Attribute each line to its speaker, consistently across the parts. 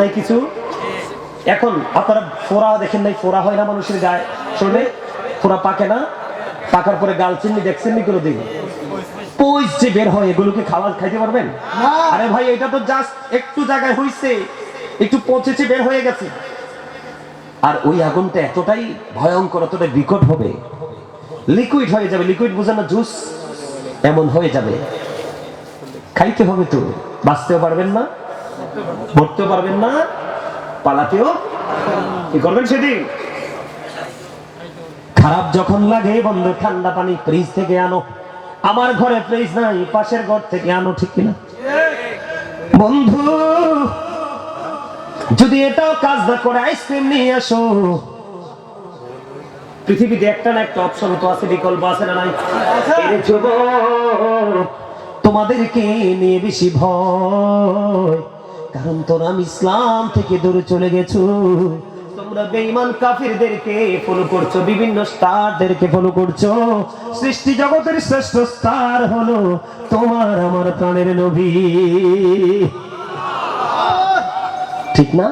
Speaker 1: নাই কিছু? এখন আপনারা ফোড়া দেখেন নাই? ফোড়া হয় না মানুষের গায়ে, শোনে ফোড়া পাকে না? পাকার পরে গাল চিনি দেখছেন নি কোনো দিন? পয়স যে বের হয়, এগুলোকে খাইতে পারবেন? আরে ভাই, এটা তো জাস্ট একটু জায়গায় হইছে, একটু পচেছে বের হয়ে গেছে। আর ওই আগুনটা এতটাই ভয়ঙ্কর, এতটাই বিকট হবে, লিকুইড হয়ে যাবে। লিকুইড বুঝেন না? জুস এমন হয়ে যাবে। খাইতে হবে তো, বাঁচতেও পারবেন না, মরতেও পারবেন না, পালাতেও কি করবেন সেদিন? খারাপ যখন লাগে বন্ধু, ঠান্ডা পানি ফ্রিজ থেকে আনো। আমার ঘরে ফ্রিজ নাই, পাশের ঘর থেকে আনো, ঠিক কিনা বন্ধু? যদি এটাও কাজ না করে আইসক্রিম নিয়ে আসো। পৃথিবীতে একটা না একটা অপশন তো আছে, বিকল্প আছে না নাই? তোমাদেরকে নিয়ে বেশি ভয়, কারণ তোমরা ইসলাম থেকে দূরে চলে গেছো। তোমরা বেঈমান কাফিরদেরকে ফলো করছো, বিভিন্ন স্টারদেরকে ফলো করছো। সৃষ্টি জগতের শ্রেষ্ঠ স্টার হলো তোমার আমার প্রাণের নবী, ঠিক না?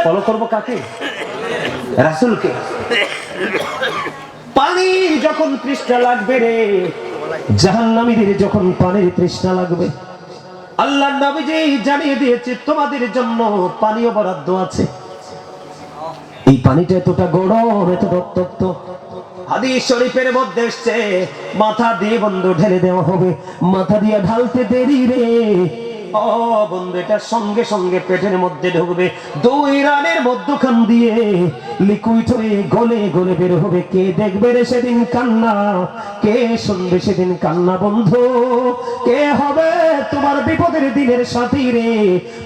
Speaker 1: ফলো করবো কাকে? রাসূলকে। পানি যখন তৃষ্ণা লাগবে রে, জাহান্নামীদের যখন পানির তৃষ্ণা লাগবে, আল্লাহর নবীজি জানিয়ে দিয়েছে তোমাদের জন্য পানিও বরাদ্দ আছে। এই পানিটা এতটা গরম, এতটা উত্তপ্ত, হাদিস শরীফের মধ্যে এসেছে মাথা দিয়ে বন্ধু ঢেলে দেওয়া হবে। মাথা দিয়ে ঢালতে দেরি রে, ও বন্ধু, এটা সঙ্গে সঙ্গে পেটের মধ্যে ঢুকবে। 2 রানের মধ্যখান দিয়ে লিকুইড হয়ে গলে গলে বের হবে। কে দেখবে রে সেদিন কান্না? কে শুনবে সেদিন কান্না? বন্ধু, কে হবে তোমার বিপদের দিনের সাথী রে?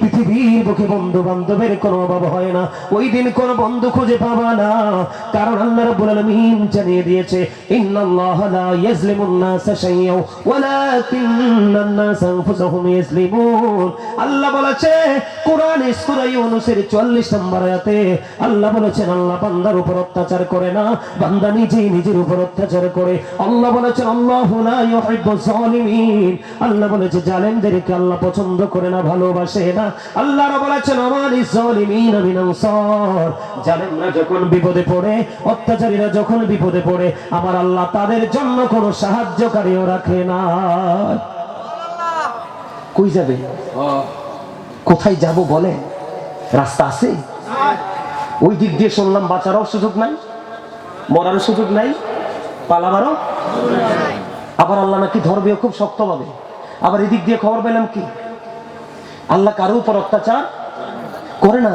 Speaker 1: পৃথিবীর বুকে বন্ধু বান্ধবের কোনো অভাব হয় না, ওই দিন কোন বন্ধু খুঁজে পাবা না। কারণ আল্লাহ রাব্বুল আলামিন জানিয়ে দিয়েছে, ইন্নাল্লাহা লা ইয়াজলিমুন নাসা শাইয়্যাও ওয়ালাকিন্নান নাসা আনফুসাহুম ইয়াজলিমুন। আল্লাহ বলেছে কোরআনে সূরা ইউনূসের 44 নম্বর আয়াতে, আল্লাহ বলেছেন আল্লাহ বান্দার উপর অত্যাচার করে না, বান্দা নিজেই নিজের উপর অত্যাচার করে। আল্লাহ বলেছেন আল্লাহু লা ইউহিব্বুজ জালিমিন। আল্লাহ বলেছে জালেমদেরকে আল্লাহ পছন্দ করে না, ভালোবাসে না। আল্লাহ বলেছেন আমালিজ জালিমিন মিন আনসার। জালেমরা যখন বিপদে পড়ে, অত্যাচারীরা যখন বিপদে পড়ে, আমার আল্লাহ তাদের জন্য কোনো সাহায্যকারীও রাখে না। কই যাবে? কোথায় যাব বলে? রাস্তা আছে? ওই দিক দিয়ে শুনলাম বাঁচারও সুযোগ নাই, মরারও সুযোগ নাই, পালাবারও। আবার আল্লাহ নাকি ধরবেও খুব শক্ত হবে। আবার এদিক দিয়ে খবর পেলাম কি, আল্লাহ কারো উপর অত্যাচার করে না,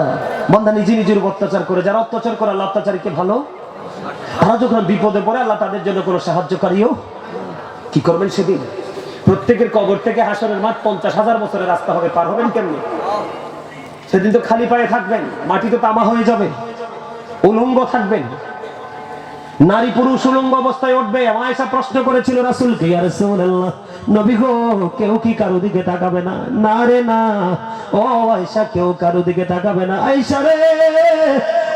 Speaker 1: বান্দা নিজে নিজের উপর অত্যাচার করে। যারা অত্যাচার করে আল্লাহ অত্যাচারীকে ভালো, তারা যখন বিপদে পড়ে আল্লাহ তাদের জন্য কোনো সাহায্যকারীও। কি করবেন সেদিন? প্রত্যেকের কবর থেকে হাসরের মাঠ 50,000 বছরের রাস্তা হবে, পার হবেন কেমনি? সেদিন তো খালি পায়ে থাকবেন, মাটি তো তামা হয়ে যাবে, উলঙ্গ থাকবেন, নারী পুরুষ উলঙ্গ অবস্থায় উঠবে। আয়েশা প্রশ্ন করেছিল রাসূলকে, ইয়া রাসূলুল্লাহ, নবী গো, কেউ কি কারো দিকে তাকাবে না? না রে না, ও আয়েশা, কেউ কারো দিকে তাকাবে না। আয়েশা রে,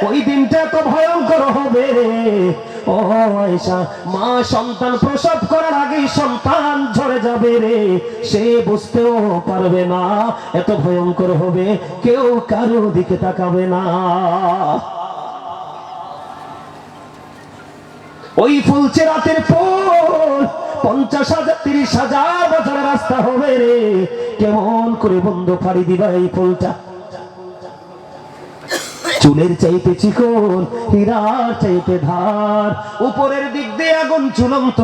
Speaker 1: ওই দিনটা তো ভয়ঙ্কর হবে রে। ও আয়েশা, মা সন্তান প্রসব করার আগেই সন্তান ঝরে যাবে রে, সে বুঝতেও পারবে না, এত ভয়ঙ্কর হবে, কেউ কারো দিকে তাকাবে না। ওই ফুলছে রাতের ফুল, 50,000 30,000 বছরের রাস্তা হবে রে। কেমন করে বন্ধু পাড়ি দিবা এই ফুলটা? চুলের চাইতে চিকন, হীরার চাইতে ধার। উপরের দিক দিয়ে আগুন ঝুলন্ত,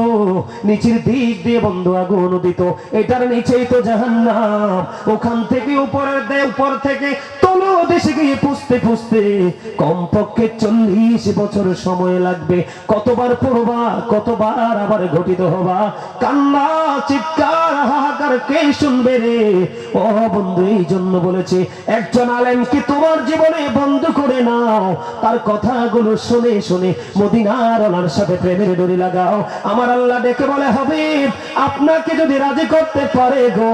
Speaker 1: নিচের দিক দিয়ে বন্ধু আগুন উদিত। এটার নিচেই তো জাহান্নাম। ওখান থেকে উপর থেকে তলদেশে গিয়ে পুষতে পুষতে কমপক্ষে 40 বছর সময় লাগবে। কতবার পড়বা, কতবার আবার ঘটিত হবা, কান্না চিৎকার হাহাকার কে শুনবে রে? ও বন্ধু, এই জন্য বলেছে একজন আলেমকে তোমার জীবনে বন্ধু করে নাও, তার কথাগুলো শুনে শুনে মদিনার ওলার সাথে প্রেমের ডোরি লাগাও। আমার আল্লাহ ডেকে বলে, হাবিব, আপনাকে যদি রাজি করতে পারে গো,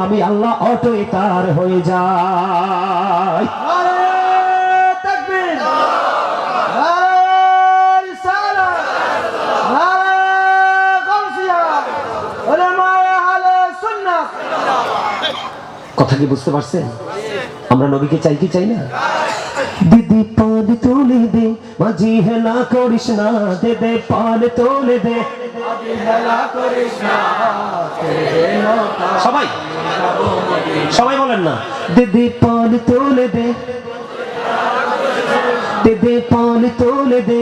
Speaker 1: আমি আল্লাহ অটোই তার হয়ে যাই। কথা কি বুঝতে পারছেন? আমরা নবীকে চাই কি চাই না? দিদি পান তোলে দে মাঝি হেলা করিস না, দিদি পান তোলে দে সবাই সবাই বলেন না, দিদি পান তোলে দে, দিদি পান তোলে দে,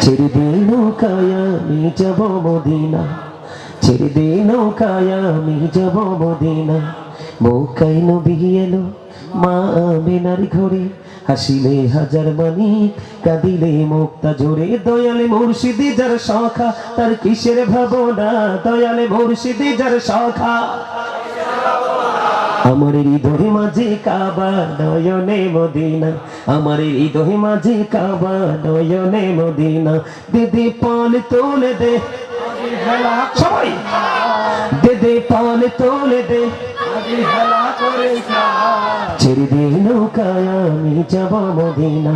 Speaker 1: ছেড়ে দে নৌকায় আমি যাব মদিনা, ছেড়ে দে নৌকায় আমি যাব মদিনা। মৌকায় নবী এলো মা আমেনার ঘরে, হাসিলে হাজার মানি কাঁদিলে মুক্তা ঝরে। দয়ালে মুর্শিদি যার শাখা তার কিসের ভাবনা, দয়ালে মুর্শিদি যার শাখা। আমার হৃদয় মাঝে কাবা নয়নে মদিনা, আমার হৃদয় মাঝে কাবা নয়নে মদিনা। দিদি পান তোলে দে সবাই, দিদি পান তোলে দে, ছেড়ে দে নৌকায় আমি যাব মদিনা,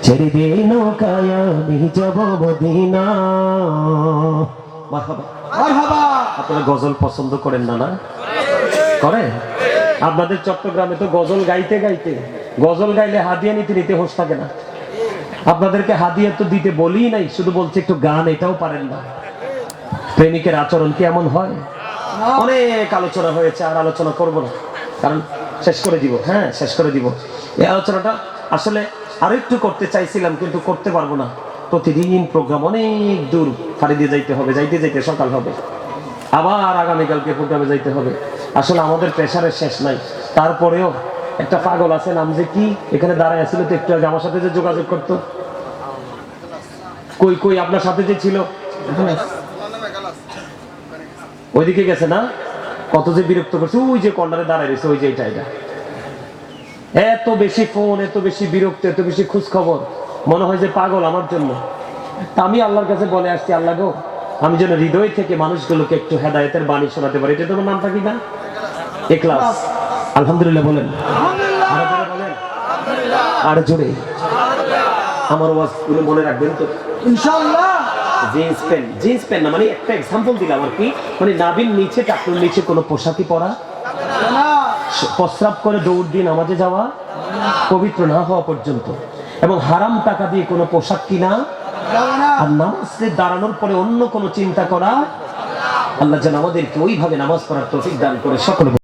Speaker 1: ছেড়ে দে নৌকায় আমি যাব মদিনা। মারহাবা মারহাবা। আপনারা গজল পছন্দ করেন না? না করে? আপনাদের চট্টগ্রামে তো গজল গাইতে গাইতে, গজল গাইলে হাদিয়া নিতে নিতে হোশ থাকে না। আপনাদেরকে হাদিয়া তো দিতে বলি নাই, শুধু বলছে একটু গান, এটাও পারেন না। প্রেমিকের আচরণ কি এমন হয়? অনেক আলোচনা হয়েছে, আর আলোচনা করব না, কারণ শেষ করে দিব। হ্যাঁ শেষ করে দিব। এই আলোচনাটা আসলে আরো একটু করতে চাইছিলাম, কিন্তু করতে পারবো না। প্রতিদিন প্রোগ্রাম অনেক দূর ফাড়ি দিয়ে যাইতে হবে, যাইতে যাইতে সকাল হবে, আবার আগামীকালকে প্রোগ্রামে যাইতে হবে। আসলে আমাদের প্রেশারের শেষ নাই। তারপরেও একটা পাগল আছে, নাম যে কি, এখানে দাঁড়ায় আসছিল তো একটু আগে, আমার সাথে যে যোগাযোগ করতো। কই কই আপনার সাথে যে ছিল, ওইদিকে গেছে না? কত যে বিরক্ত করছে, ওই যে কর্নারে দাঁড়ায় রয়েছে, ওই যে এটা এটা। এত বেশি ফোন, এত বেশি বিরক্ত, এত বেশি খোঁজ খবর, মনে হয় যে পাগল আমার জন্য। আমি আল্লাহর কাছে বলে আসছি, আল্লাহ গো, আমি যেন হৃদয় থেকে মানুষগুলোকে একটু হেদায়েতের বাণী শোনাতে পারি। এটা তোমার নামটা কি না? ইখলাস। আলহামদুলিল্লাহ বলেন, আর জোরে। আমার ওয়াজগুলো মনে রাখবেন তো ইনশাআল্লাহ। জিন্স প্যান্ট, জিন্স প্যান্ট না, মানে একটা এক্সাম্পল দিলাম আর কি। মানে নাভির নিচে, টাকনুর নিচে কোনো পোশাকই পরা, প্রস্রাব করে দৌড় দিয়ে নামাজে যাওয়া, পবিত্র না হওয়া পর্যন্ত, এবং হারাম টাকা দিয়ে কোনো পোশাক কিনা, আর নামাজে দাঁড়ানোর পরে অন্য কোনো চিন্তা করা। আল্লাহ যেন আমাদেরকে ওইভাবে নামাজ পড়ার তৌফিক দান করে সকলে।